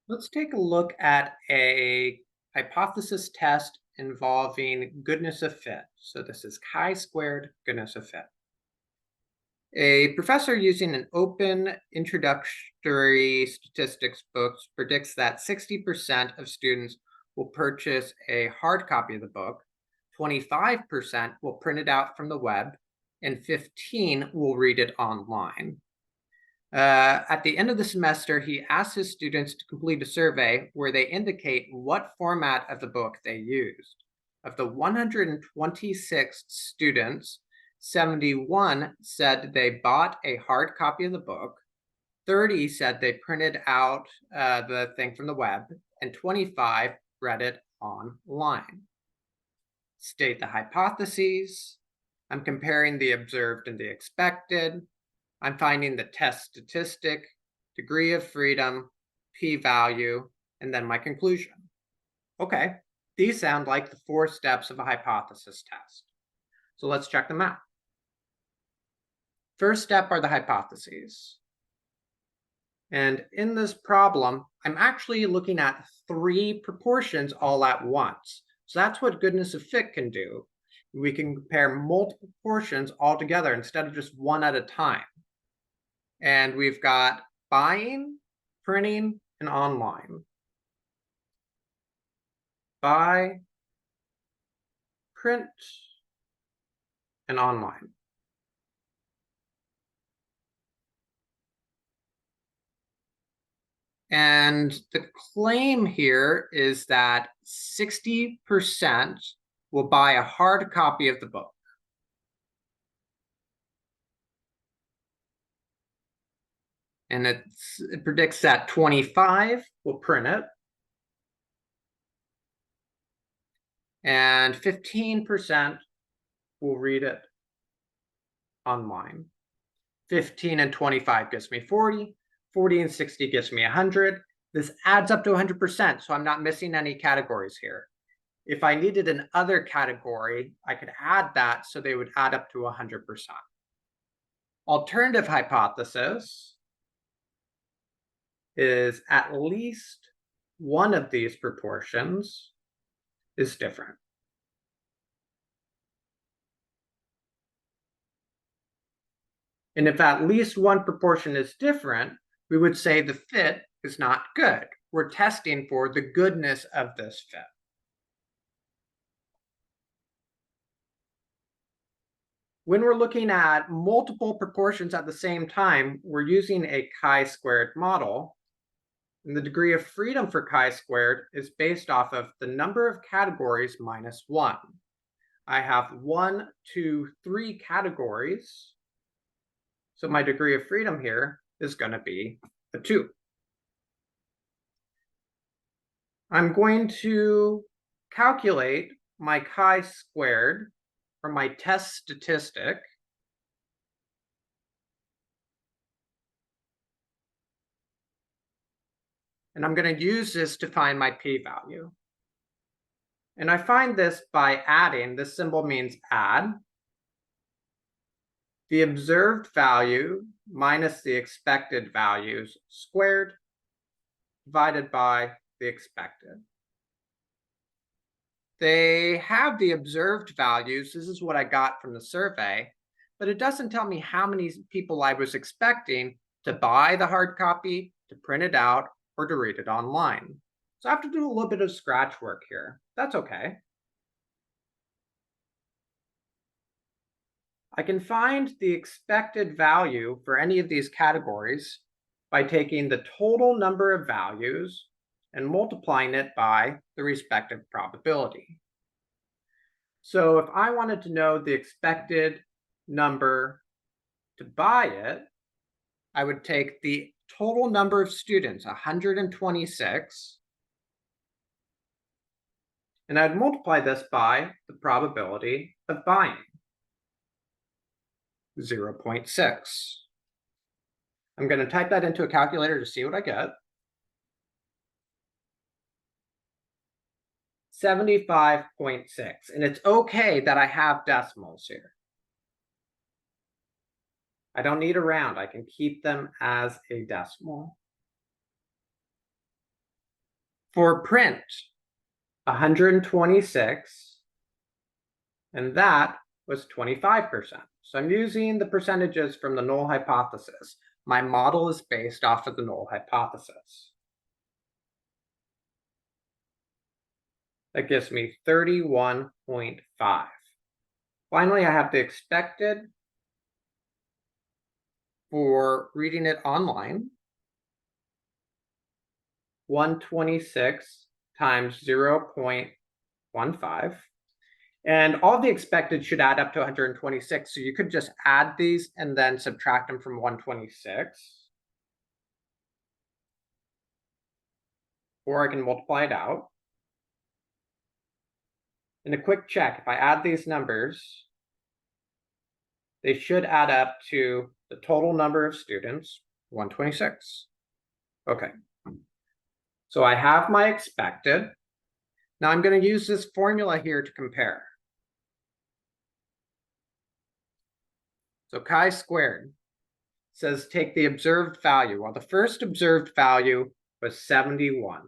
Let's take a look at a hypothesis test involving goodness of fit. So this is chi-squared goodness of fit. A professor using an open introductory statistics book predicts that 60% of students will purchase a hard copy of the book, 25% will print it out from the web, and 15% will read it online. At the end of the semester, he asks his students to complete a survey where they indicate what format of the book they used. Of the 126 students, 71 said they bought a hard copy of the book, 30 said they printed out the thing from the web, and 25 read it online. State the hypotheses. I'm comparing the observed and the expected. I'm finding the test statistic, degree of freedom, p-value, and then my conclusion. Okay, these sound like the 4 steps of a hypothesis test. So let's check them out. First step are the hypotheses. And in this problem, I'm actually looking at 3 proportions all at once. So that's what goodness of fit can do. We can compare multiple proportions all together instead of just one at a time. And we've got buying, printing, and online. Buy, print, and online. And the claim here is that 60% will buy a hard copy of the book. And it predicts that 25 will print it. And 15% will read it online. 15 and 25 gives me 40. 40 and 60 gives me 100. This adds up to 100%, so I'm not missing any categories here. If I needed an other category, I could add that so they would add up to 100%. Alternative hypothesis is at least one of these proportions is different. And if at least one proportion is different, we would say the fit is not good. We're testing for the goodness of this fit. When we're looking at multiple proportions at the same time, we're using a chi-squared model. And the degree of freedom for chi-squared is based off of the number of categories minus 1. I have 1, 2, 3 categories. So my degree of freedom here is going to be a 2. I'm going to calculate my chi-squared for my test statistic. And I'm going to use this to find my p-value. And I find this by adding, this symbol means add, the observed value minus the expected values squared divided by the expected. They have the observed values. This is what I got from the survey, but it doesn't tell me how many people I was expecting to buy the hard copy, to print it out, or to read it online. So I have to do a little bit of scratch work here. That's okay. I can find the expected value for any of these categories by taking the total number of values and multiplying it by the respective probability. So if I wanted to know the expected number to buy it, I would take the total number of students, 126, and I'd multiply this by the probability of buying, 0.6. I'm going to type that into a calculator to see what I get. 75.6, and it's okay that I have decimals here. I don't need a round. I can keep them as a decimal. For print, 126, and that was 25%. So I'm using the percentages from the null hypothesis. My model is based off of the null hypothesis. That gives me 31.5. Finally, I have the expected for reading it online. 126 times 0.15. And all the expected should add up to 126. So you could just add these and then subtract them from 126. Or I can multiply it out. And a quick check, if I add these numbers, they should add up to the total number of students, 126. Okay. So I have my expected. Now I'm going to use this formula here to compare. So chi-squared says take the observed value. Well, the first observed value was 71.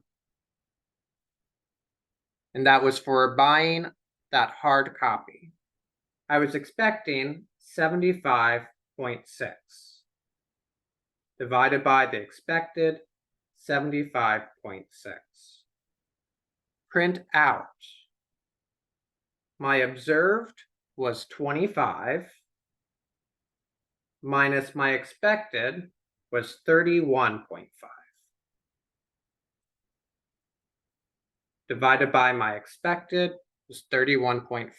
And that was for buying that hard copy. I was expecting 75.6 divided by the expected 75.6. Print out. My observed was 25 minus my expected was 31.5. Divided by my expected is 31.5.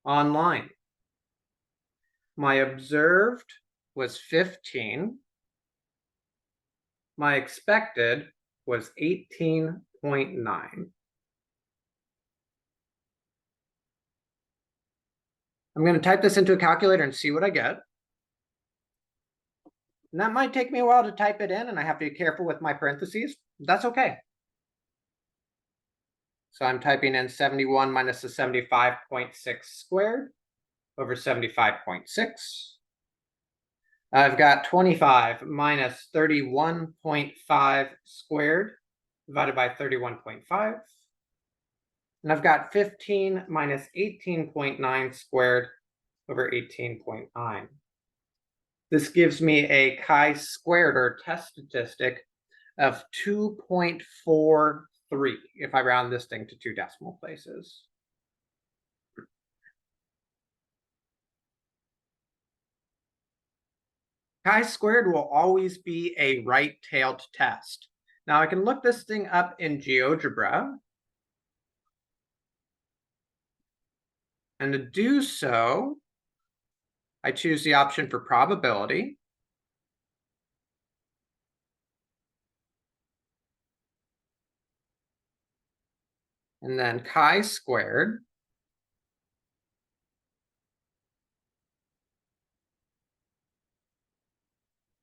Online, my observed was 15. My expected was 18.9. I'm going to type this into a calculator and see what I get. And that might take me a while to type it in, and I have to be careful with my parentheses. That's okay. So I'm typing in 71 minus the 75.6 squared over 75.6. I've got 25 minus 31.5 squared divided by 31.5. And I've got 15 minus 18.9 squared over 18.9. This gives me a chi-squared or test statistic of 2.43 if I round this thing to 2 decimal places. Chi-squared will always be a right-tailed test. Now I can look this thing up in GeoGebra. And to do so, I choose the option for probability. And then chi-squared.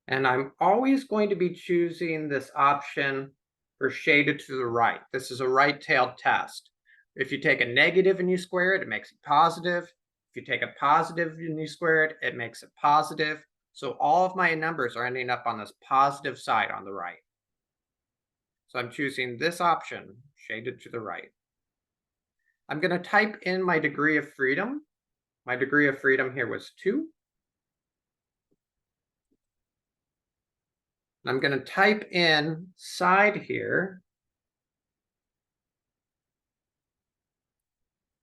And I'm always going to be choosing this option for shaded to the right. This is a right-tailed test. If you take a negative and you square it, it makes it positive. If you take a positive and you square it, it makes it positive. So all of my numbers are ending up on this positive side on the right. So I'm choosing this option, shaded to the right. I'm going to type in my degree of freedom. My degree of freedom here was 2. I'm going to type in side here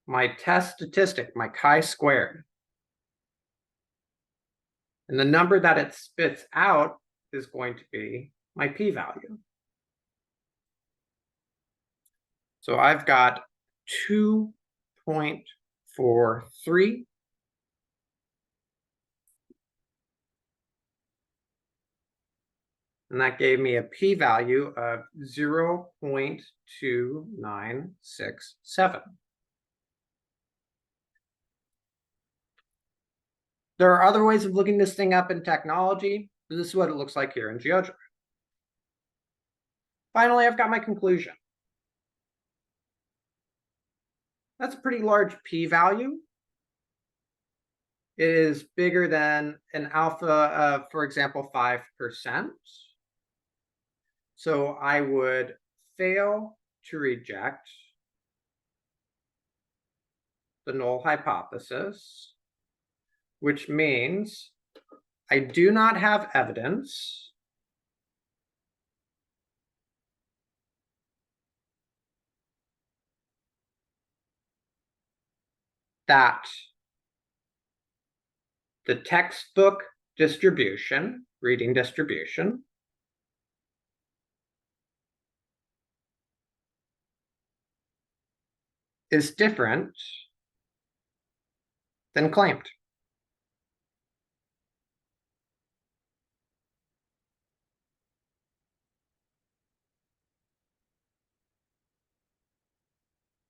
my test statistic, my chi-squared. And the number that it spits out is going to be my p-value. So I've got 2.43. And that gave me a p-value of 0.2967. There are other ways of looking this thing up in technology, but this is what it looks like here in GeoGebra. Finally, I've got my conclusion. That's a pretty large p-value. It is bigger than an alpha of, for example, 5%. So I would fail to reject the null hypothesis, which means I do not have evidence that the textbook distribution, reading distribution, is different than claimed.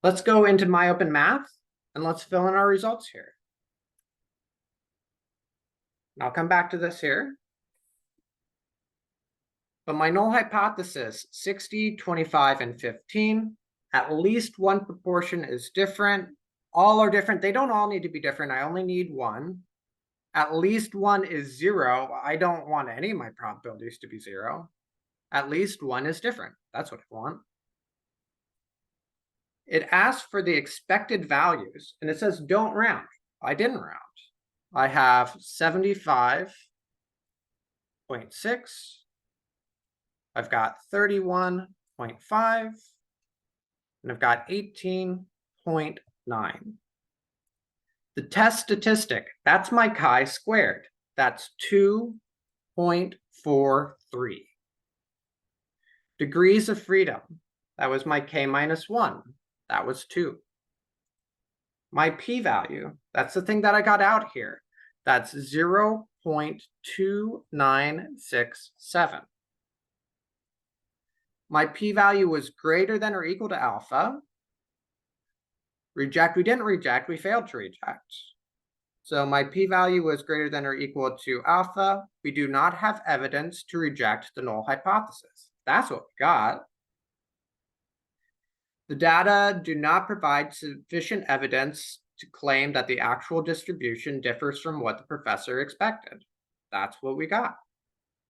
Let's go into MyOpenMath and let's fill in our results here. I'll come back to this here. But my null hypothesis, 60, 25, and 15, at least one proportion is different. All are different. They don't all need to be different. I only need one. At least one is 0. I don't want any of my probabilities to be 0. At least one is different. That's what I want. It asks for the expected values, and it says don't round. I didn't round. I have 75.6. I've got 31.5. And I've got 18.9. The test statistic, that's my chi-squared. That's 2.43. Degrees of freedom, that was my k-1. That was 2. My p-value, that's the thing that I got out here. That's 0.2967. My p-value was greater than or equal to alpha. Reject, we didn't reject, we failed to reject. So my p-value was greater than or equal to alpha. We do not have evidence to reject the null hypothesis. That's what we got. The data do not provide sufficient evidence to claim that the actual distribution differs from what the professor expected. That's what we got.